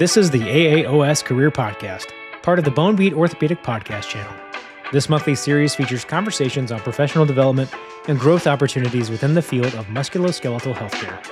This is the AAOS Career Podcast, part of the Bone Beat Orthopaedic podcast channel. This monthly series features conversations on professional development and growth opportunities within the field of musculoskeletal healthcare.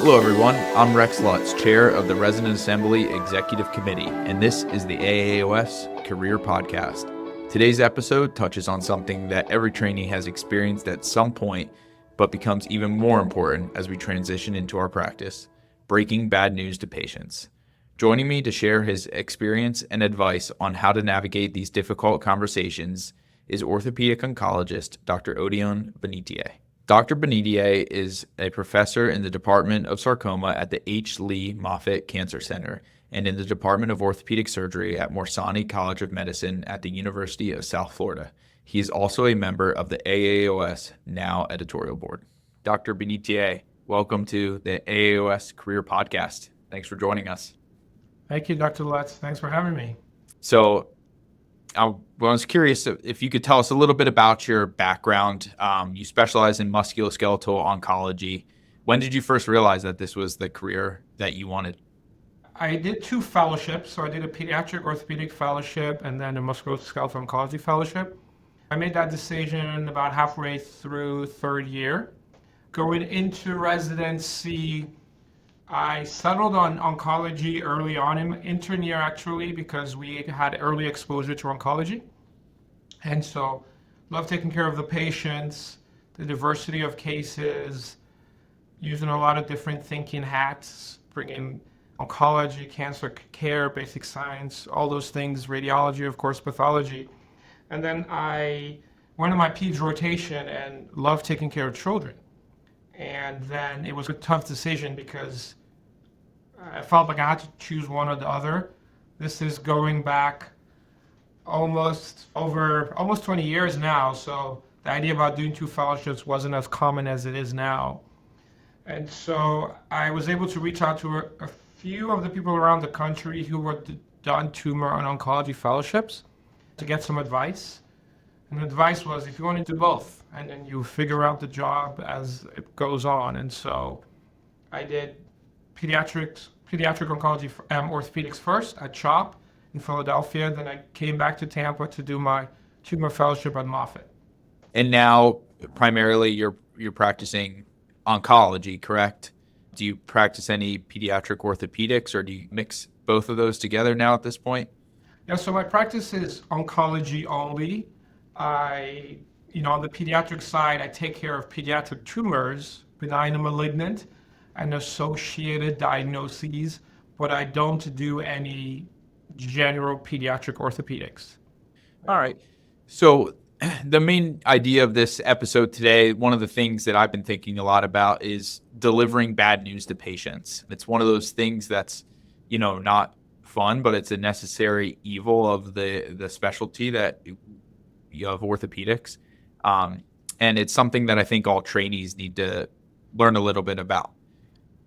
Hello everyone, I'm Rex Lutz, Chair of the Resident Assembly Executive Committee, and this is the AAOS Career Podcast. Today's episode touches on something that every trainee has experienced at some point, but becomes even more important as we transition into our practice: breaking bad news to patients. Joining me to share his experience and advice on how to navigate these difficult conversations is orthopedic oncologist Dr. Odion Binitie. Dr. Binitie is a professor in the Department of Sarcoma at the H. Lee Moffitt Cancer Center and in the Department of Orthopedic Surgery at Morsani College of Medicine at the University of South Florida. He is also a member of the AAOS Now editorial board. Dr. Binitie, welcome to the AAOS Career Podcast. Thanks for joining us. Thank you, Dr. Lutz. Thanks for having me. So I was curious if you could tell us a little bit about your background. You specialize in musculoskeletal oncology. When did you first realize that this was the career that you wanted? I did 2 fellowships. So I did a pediatric orthopedic fellowship and then a musculoskeletal oncology fellowship. I made that decision about halfway through third year. Going into residency, I settled on oncology early on in intern year, actually, because we had early exposure to oncology. And so love taking care of the patients, the diversity of cases, using a lot of different thinking hats, bringing oncology, cancer care, basic science, all those things, radiology, of course, pathology. And then I went on my peds rotation and loved taking care of children. And then it was a tough decision because I felt like I had to choose one or the other. This is going back almost 20 years now, so the idea about doing 2 fellowships wasn't as common as it is now. And so I was able to reach out to a few of the people around the country who were done tumor and oncology fellowships to get some advice. And the advice was, if you want to do both, and then you figure out the job as it goes on. And so I did pediatric oncology, orthopedics first at CHOP in Philadelphia. Then I came back to Tampa to do my tumor fellowship at Moffitt. And now, primarily, you're practicing oncology, correct? Do you practice any pediatric orthopedics, or do you mix both of those together now at this point? Yeah, so my practice is oncology only. On the pediatric side, I take care of pediatric tumors, benign and malignant, and associated diagnoses, but I don't do any general pediatric orthopedics. All right. So the main idea of this episode today, one of the things that I've been thinking a lot about is delivering bad news to patients. It's one of those things that's, not fun, but it's a necessary evil of the specialty that you have, orthopedics. And it's something that I think all trainees need to learn a little bit about.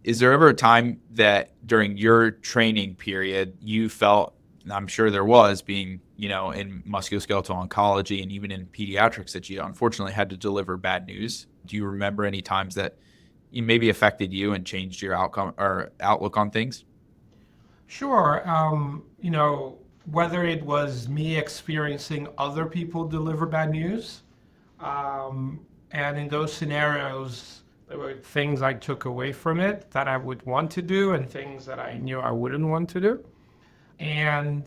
Is there ever a time that during your training period you felt, and I'm sure there was, being, in musculoskeletal oncology and even in pediatrics, that you unfortunately had to deliver bad news? Do you remember any times that it maybe affected you and changed your outcome or outlook on things? Sure. Whether it was me experiencing other people deliver bad news, and in those scenarios, there were things I took away from it that I would want to do and things that I knew I wouldn't want to do. And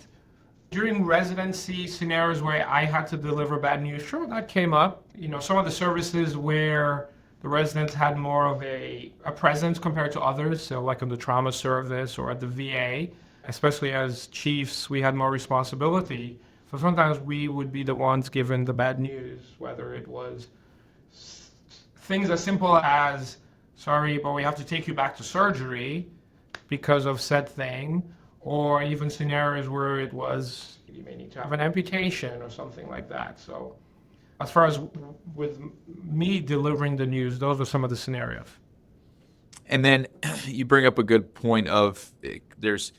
during residency scenarios where I had to deliver bad news, sure, that came up. Some of the services where the residents had more of a presence compared to others, so like in the trauma service or at the VA, especially as chiefs, we had more responsibility. So sometimes we would be the ones given the bad news, whether it was things as simple as, sorry, but we have to take you back to surgery because of said thing, or even scenarios where it was, you may need to have an amputation or something like that. So as far as with me delivering the news, those are some of the scenarios. And then you bring up a good point of there's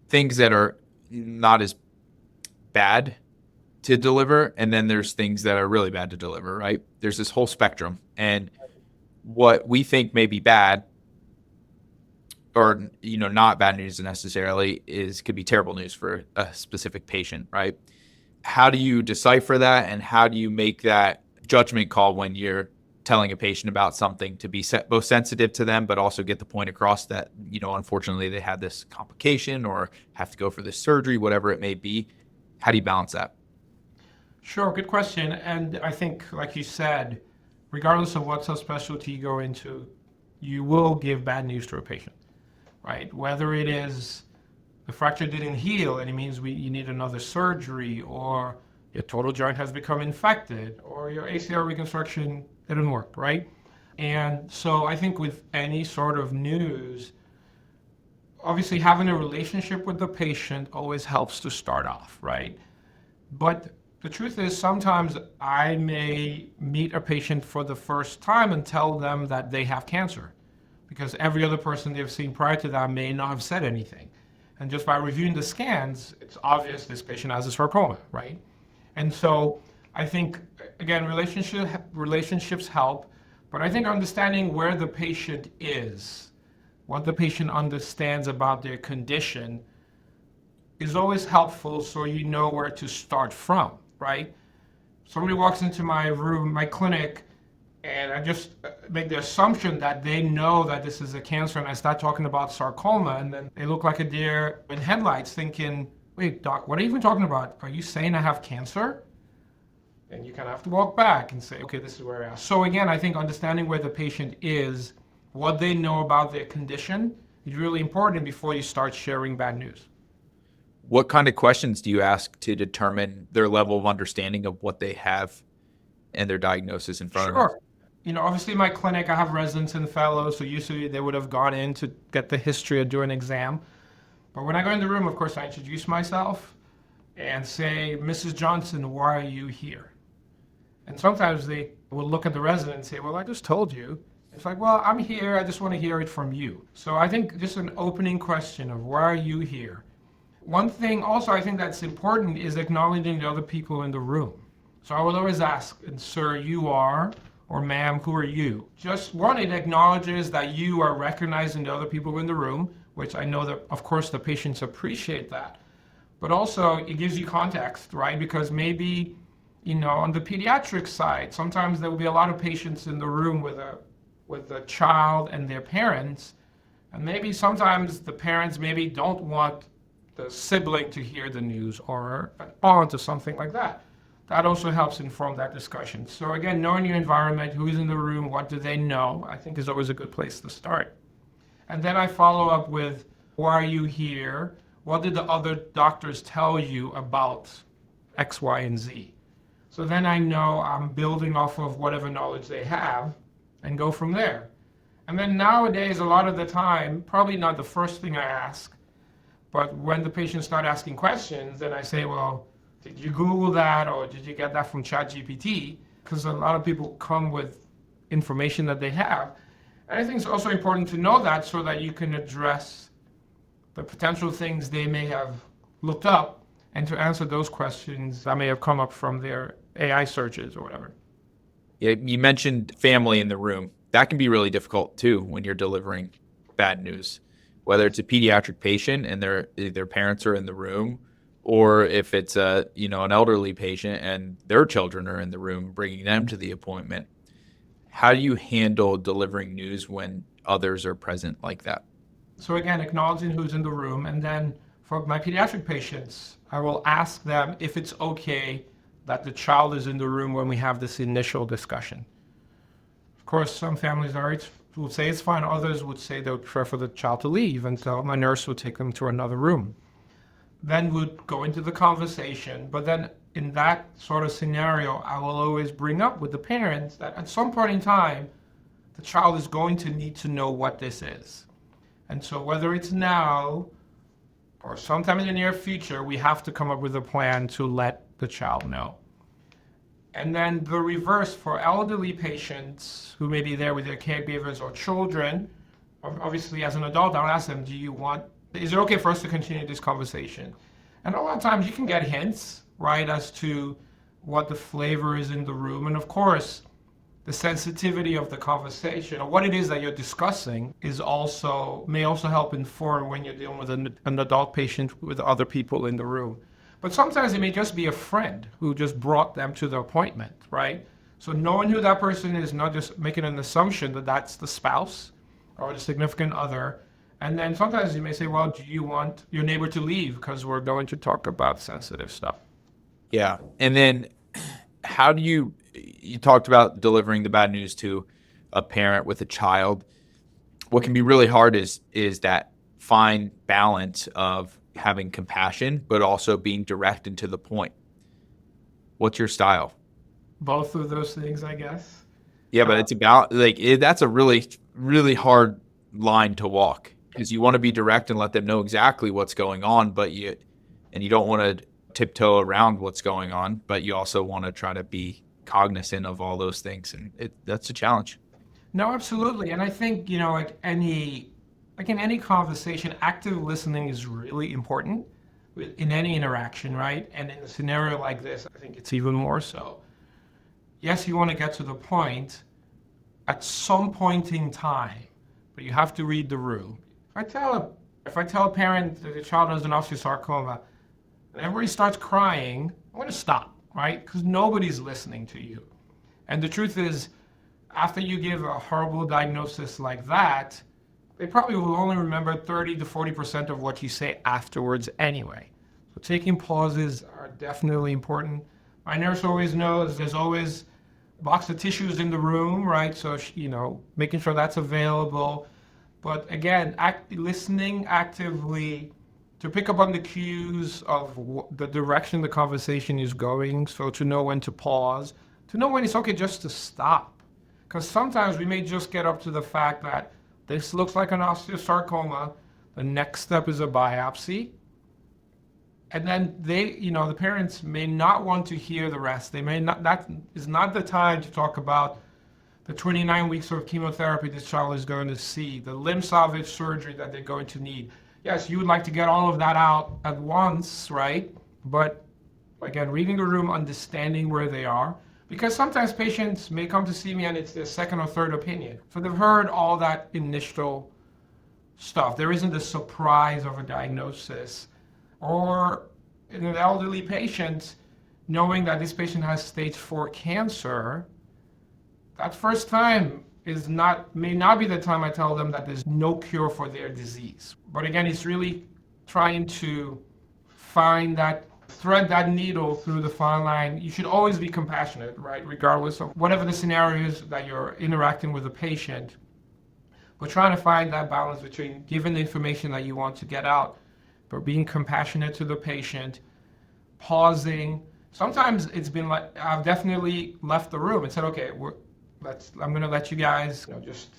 things that are not as bad to deliver, and then there's things that are really bad to deliver, right? There's this whole spectrum, and what we think may be bad or not bad news necessarily could be terrible news for a specific patient, right? How do you decipher that, and how do you make that judgment call when you're telling a patient about something to be both sensitive to them, but also get the point across that, unfortunately they had this complication or have to go for this surgery, whatever it may be? How do you balance that? Sure, good question. And I think, like you said, regardless of what subspecialty you go into, you will give bad news to a patient, right? Whether it is the fracture didn't heal and it means you need another surgery, or your total joint has become infected, or your ACL reconstruction didn't work, right? And so I think with any sort of news, obviously having a relationship with the patient always helps to start off, right? But the truth is, sometimes I may meet a patient for the first time and tell them that they have cancer, because every other person they've seen prior to that may not have said anything. And just by reviewing the scans, it's obvious this patient has a sarcoma, right? And so I think, again, relationships help, but I think understanding where the patient is, what the patient understands about their condition, is always helpful, so you know where to start from, right? Somebody walks into my room, my clinic, and I just make the assumption that they know that this is a cancer, and I start talking about sarcoma, and then they look like a deer in headlights thinking, wait, doc, what are you even talking about? Are you saying I have cancer? And you kind of have to walk back and say, okay, this is where I am. So again, I think understanding where the patient is, what they know about their condition, is really important before you start sharing bad news. What kind of questions do you ask to determine their level of understanding of what they have and their diagnosis in front of them? Sure. Obviously in my clinic, I have residents and fellows, so usually they would have gone in to get the history or do an exam. But when I go in the room, of course, I introduce myself and say, Mrs. Johnson, why are you here? And sometimes they will look at the resident and say, well, I just told you. It's like, well, I'm here. I just want to hear it from you. So I think just an opening question of why are you here? One thing also I think that's important is acknowledging the other people in the room. So I will always ask, sir, you are, or ma'am, who are you? Just one, it acknowledges that you are recognizing the other people in the room, which I know that, of course, the patients appreciate that. But also it gives you context, right? Because maybe, on the pediatric side, sometimes there will be a lot of patients in the room with a child and their parents, and maybe sometimes the parents maybe don't want the sibling to hear the news, or an aunt or something like that. That also helps inform that discussion. So again, knowing your environment, who is in the room, what do they know, I think is always a good place to start. And then I follow up with, why are you here? What did the other doctors tell you about X, Y, and Z? So then I know I'm building off of whatever knowledge they have and go from there. And then nowadays, a lot of the time, probably not the first thing I ask, but when the patients start asking questions, then I say, well, did you Google that, or did you get that from ChatGPT? Because a lot of people come with information that they have. And I think it's also important to know that, so that you can address the potential things they may have looked up, and to answer those questions that may have come up from their AI searches or whatever. Yeah, you mentioned family in the room. That can be really difficult too when you're delivering bad news, whether it's a pediatric patient and their parents are in the room, or if it's an elderly patient and their children are in the room, bringing them to the appointment. How do you handle delivering news when others are present like that? So again, acknowledging who's in the room, and then for my pediatric patients, I will ask them if it's okay that the child is in the room when we have this initial discussion. Of course, some families will say it's fine. Others would say they would prefer the child to leave, and so my nurse would take them to another room. Then we'd go into the conversation, but then in that sort of scenario, I will always bring up with the parents that at some point in time, the child is going to need to know what this is. And so whether it's now or sometime in the near future, we have to come up with a plan to let the child know. And then the reverse for elderly patients who may be there with their caregivers or children, obviously as an adult, I'll ask them, is it okay for us to continue this conversation? And a lot of times you can get hints, right, as to what the flavor is in the room. And of course, the sensitivity of the conversation or what it is that you're discussing may also help inform when you're dealing with an adult patient with other people in the room. But sometimes it may just be a friend who just brought them to the appointment, right? So knowing who that person is, not just making an assumption that that's the spouse or the significant other. And then sometimes you may say, well, do you want your neighbor to leave because we're going to talk about sensitive stuff? Yeah. And then how do you talked about delivering the bad news to a parent with a child. What can be really hard is that fine balance of having compassion, but also being direct and to the point. What's your style? Both of those things, I guess. Yeah, but it's about that's a really, really hard line to walk because you want to be direct and let them know exactly what's going on, but you don't want to tiptoe around what's going on, but you also want to try to be cognizant of all those things, and that's a challenge. No, absolutely. And I think, like in any conversation, active listening is really important in any interaction, right? And in a scenario like this, I think it's even more so. Yes, you want to get to the point at some point in time, but you have to read the room. If I tell a parent that the child has an osteosarcoma and everybody starts crying, I'm going to stop, right? Because nobody's listening to you. And the truth is, after you give a horrible diagnosis like that, they probably will only remember 30 to 40% of what you say afterwards anyway. So taking pauses are definitely important. My nurse always knows there's always a box of tissues in the room, right? So, making sure that's available. But again, listening actively to pick up on the cues of the direction the conversation is going. So to know when to pause, to know when it's okay just to stop. Because sometimes we may just get up to the fact that this looks like an osteosarcoma. The next step is a biopsy. And then the parents may not want to hear the rest. They may not, that is not the time to talk about the 29 weeks of chemotherapy this child is going to see, the limb salvage surgery that they're going to need. Yes, you would like to get all of that out at once, right? But again, reading the room, understanding where they are, because sometimes patients may come to see me and it's their second or third opinion. So they've heard all that initial stuff. There isn't the surprise of a diagnosis. Or in an elderly patient, knowing that this patient has stage 4 cancer, that first time may not be the time I tell them that there's no cure for their disease. But again, it's really trying to thread that needle through the fine line. You should always be compassionate, right? Regardless of whatever the scenario is that you're interacting with a patient. But trying to find that balance between giving the information that you want to get out, but being compassionate to the patient, pausing. Sometimes it's been like, I've definitely left the room and said, okay, I'm going to let you guys just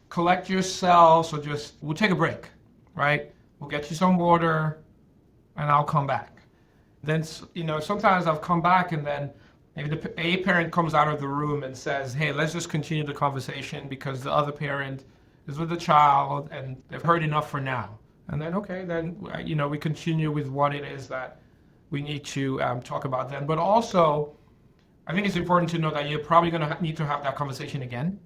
collect yourselves, or we'll take a break, right? We'll get you some water and I'll come back. Then, sometimes I've come back and then maybe a parent comes out of the room and says, hey, let's just continue the conversation because the other parent is with the child and they've heard enough for now. And then, okay, then, we continue with what it is that we need to talk about then. But also, I think it's important to know that you're probably going to need to have that conversation again.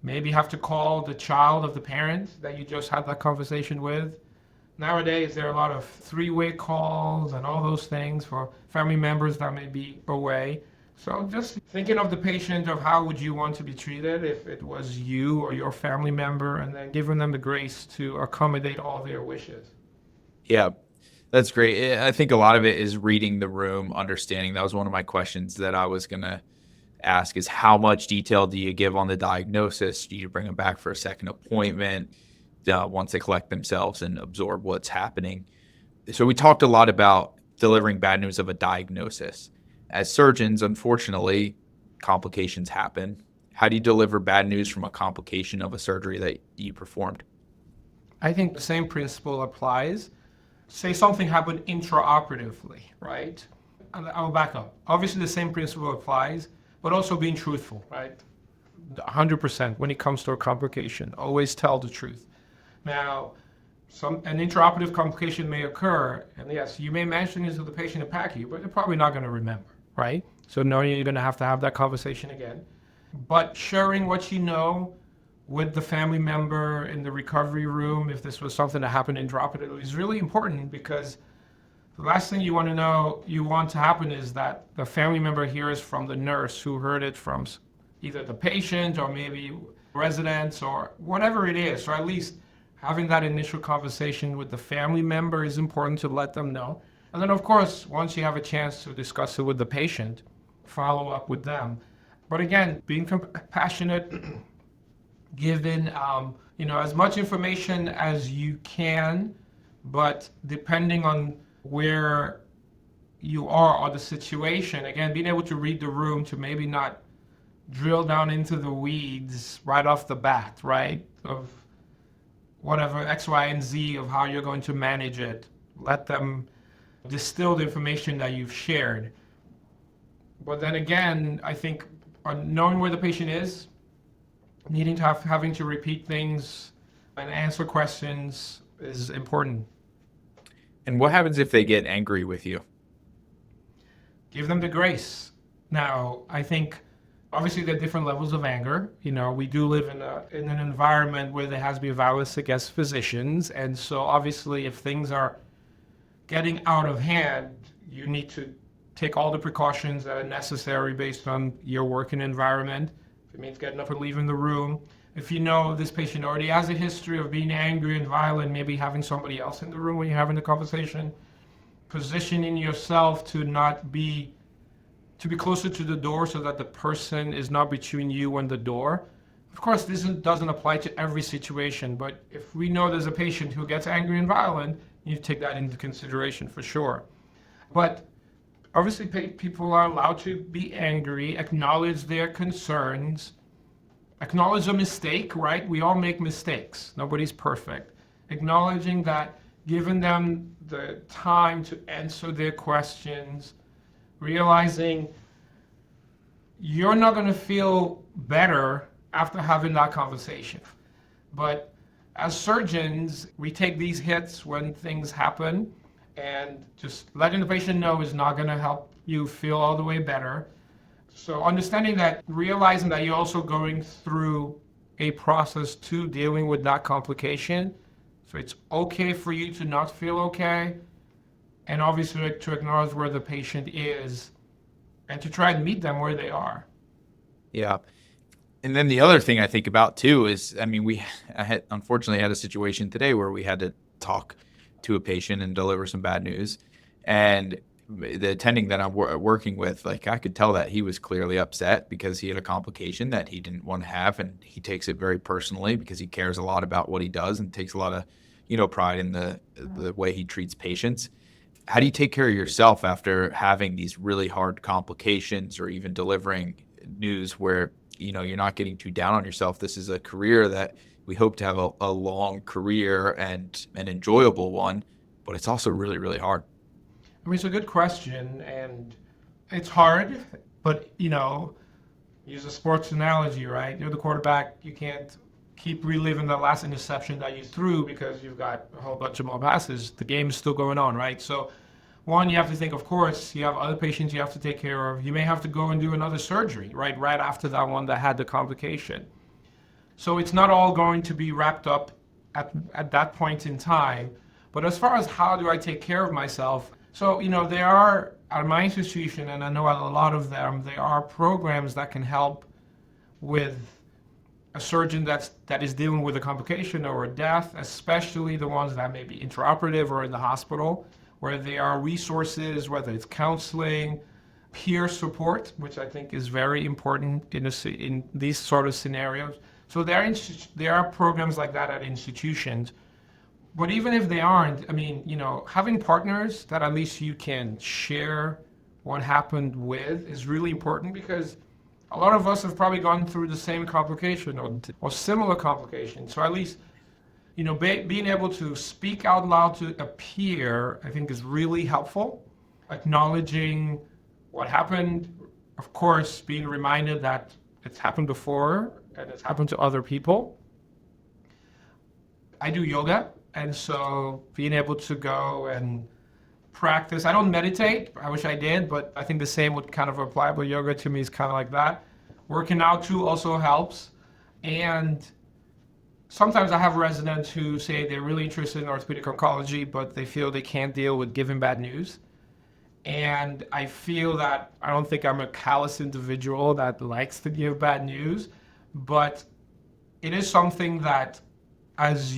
Maybe have to call the child of the parent that you just had that conversation with. Nowadays, there are a lot of 3-way calls and all those things for family members that may be away. So just thinking of the patient, of how would you want to be treated if it was you or your family member, and then giving them the grace to accommodate all their wishes. Yeah, that's great. I think a lot of it is reading the room, understanding. That was one of my questions that I was going to ask, is how much detail do you give on the diagnosis? Do you bring them back for a second appointment once they collect themselves and absorb what's happening? So we talked a lot about delivering bad news of a diagnosis. As surgeons, unfortunately, complications happen. How do you deliver bad news from a complication of a surgery that you performed? I think the same principle applies. Say something happened intraoperatively, right? I'll back up. Obviously, the same principle applies, but also being truthful, right? 100% when it comes to a complication. Always tell the truth. Now, an intraoperative complication may occur, and yes, you may mention it to the patient in PACU, but they're probably not going to remember, right? So knowing you're going to have that conversation again. But sharing what you know with the family member in the recovery room, if this was something that happened intraoperatively, is really important, because the last thing you want to happen is that the family member hears from the nurse who heard it from either the patient or maybe residents or whatever it is. So at least having that initial conversation with the family member is important to let them know. And then, of course, once you have a chance to discuss it with the patient, follow up with them. But again, being compassionate, giving as much information as you can, but depending on where you are or the situation, again, being able to read the room to maybe not drill down into the weeds right off the bat, right, of whatever X, Y, and Z of how you're going to manage it. Let them distill the information that you've shared. But then again, I think knowing where the patient is, having to repeat things and answer questions is important. And what happens if they get angry with you? Give them the grace. Now, I think obviously there are different levels of anger. We do live in an environment where there has to be violence against physicians. And so obviously if things are getting out of hand, you need to take all the precautions that are necessary based on your working environment. If it means getting up and leaving the room. If you know this patient already has a history of being angry and violent, maybe having somebody else in the room when you're having the conversation, positioning yourself to be closer to the door so that the person is not between you and the door. Of course, this doesn't apply to every situation, but if we know there's a patient who gets angry and violent, you take that into consideration for sure. But obviously, people are allowed to be angry, acknowledge their concerns, acknowledge a mistake, right? We all make mistakes. Nobody's perfect. Acknowledging that, giving them the time to answer their questions, realizing you're not going to feel better after having that conversation. But as surgeons, we take these hits when things happen, and just letting the patient know is not going to help you feel all the way better. So understanding that, realizing that you're also going through a process to dealing with that complication. So it's okay for you to not feel okay, and obviously to acknowledge where the patient is and to try and meet them where they are. Yeah. And then the other thing I think about too is, I unfortunately had a situation today where we had to talk to a patient and deliver some bad news. And the attending that I'm working with, I could tell that he was clearly upset because he had a complication that he didn't want to have, and he takes it very personally because he cares a lot about what he does and takes a lot of, pride in the way he treats patients. How do you take care of yourself after having these really hard complications or even delivering news where, you're not getting too down on yourself? This is a career that we hope to have a long career and an enjoyable one, but it's also really, really hard. It's a good question, and it's hard, but, use a sports analogy, right? You're the quarterback. You can't keep reliving the last interception that you threw because you've got a whole bunch of more passes. The game is still going on, right? So, one, you have to think, of course, you have other patients you have to take care of. You may have to go and do another surgery, right after that one that had the complication. So it's not all going to be wrapped up at that point in time. But as far as how do I take care of myself, so, there are, at my institution, and I know at a lot of them, there are programs that can help with a surgeon that is dealing with a complication or a death, especially the ones that may be intraoperative or in the hospital, where there are resources, whether it's counseling, peer support, which I think is very important in these sort of scenarios. So there are programs like that at institutions. But even if they aren't, having partners that at least you can share what happened with is really important, because a lot of us have probably gone through the same complication or similar complication. So at least, being able to speak out loud to a peer, I think, is really helpful. Acknowledging what happened, of course, being reminded that it's happened before and it's happened to other people. I do yoga. And so being able to go and practice, I don't meditate, I wish I did, but I think the same would kind of apply, but yoga to me is kind of like that. Working out too also helps. And sometimes I have residents who say they're really interested in orthopedic oncology, but they feel they can't deal with giving bad news. And I feel that I don't think I'm a callous individual that likes to give bad news, but it is something that as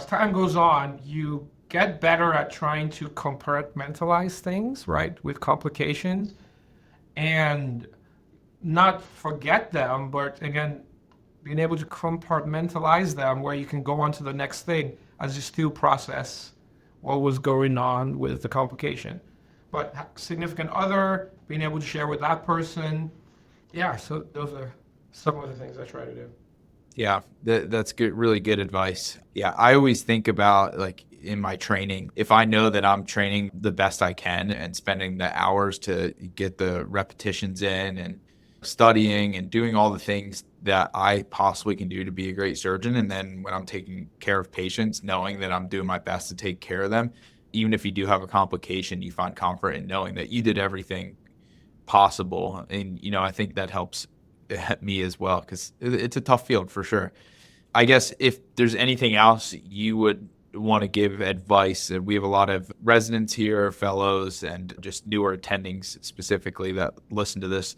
time goes on, you get better at trying to compartmentalize things, right, with complications, and not forget them, but again, being able to compartmentalize them where you can go on to the next thing as you still process what was going on with the complication. But significant other, being able to share with that person. Yeah, so those are some of the things I try to do. Yeah, that's good, really good advice. Yeah, I always think about, like, in my training, if I know that I'm training the best I can and spending the hours to get the repetitions in and studying and doing all the things that I possibly can do to be a great surgeon. And then when I'm taking care of patients, knowing that I'm doing my best to take care of them, even if you do have a complication, you find comfort in knowing that you did everything possible. And, I think that helps me as well, because it's a tough field for sure. I guess if there's anything else you would want to give advice, and we have a lot of residents here, fellows, and just newer attendings specifically that listen to this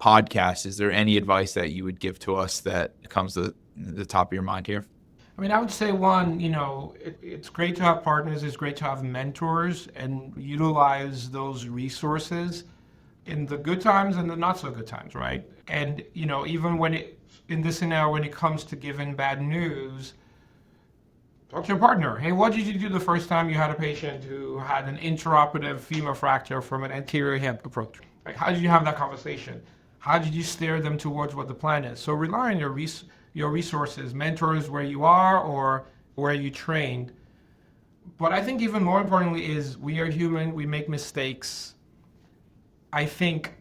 podcast, is there any advice that you would give to us that comes to the top of your mind here? I mean, I would say one, it's great to have partners, it's great to have mentors, and utilize those resources in the good times and the not so good times, right? And, even in this scenario, when it comes to giving bad news, talk to your partner. Hey, what did you do the first time you had a patient who had an intraoperative femur fracture from an anterior hip approach? Like, how did you have that conversation? How did you steer them towards what the plan is? So rely on your resources, mentors where you are or where you trained. But I think even more importantly is we are human, we make mistakes. I think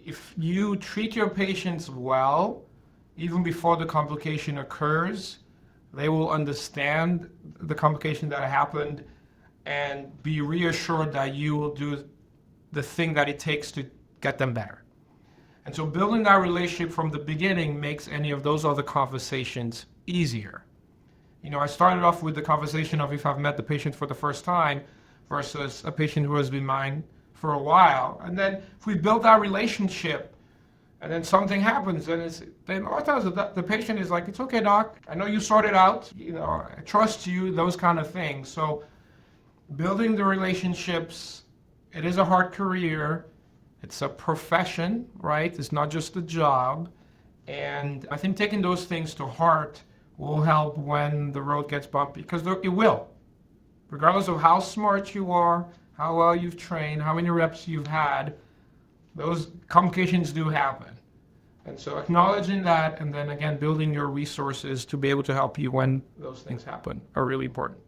if you treat your patients well, even before the complication occurs, they will understand the complication that happened and be reassured that you will do the thing that it takes to get them better. And so building that relationship from the beginning makes any of those other conversations easier. I started off with the conversation of if I've met the patient for the first time versus a patient who has been mine for a while. And then if we build that relationship and then something happens, then the patient is like, it's okay, doc. I know you sorted out, I trust you, those kind of things. So building the relationships, it is a hard career. It's a profession, right? It's not just a job. And I think taking those things to heart will help when the road gets bumpy, because it will. Regardless of how smart you are, how well you've trained, how many reps you've had, those complications do happen. And so acknowledging that, and then again, building your resources to be able to help you when those things happen are really important.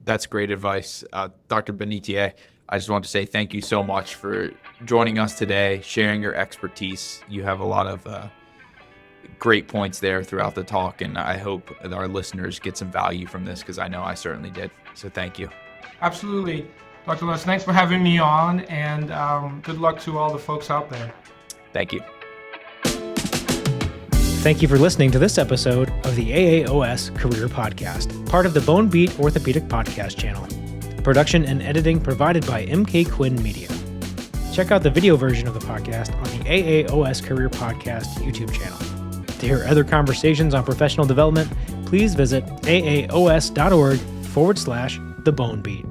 That's great advice. Dr. Binitie, I just want to say thank you so much for joining us today, sharing your expertise. You have a lot of great points there throughout the talk, and I hope that our listeners get some value from this, because I know I certainly did. So thank you. Absolutely. Dr. Lutz, thanks for having me on, and good luck to all the folks out there. Thank you. Thank you for listening to this episode of the AAOS Career Podcast, part of the Bone Beat Orthopaedic Podcast channel. Production and editing provided by MK Quinn Media. Check out the video version of the podcast on the AAOS Career Podcast YouTube channel. To hear other conversations on professional development, please visit aaos.org/The Bone Beat.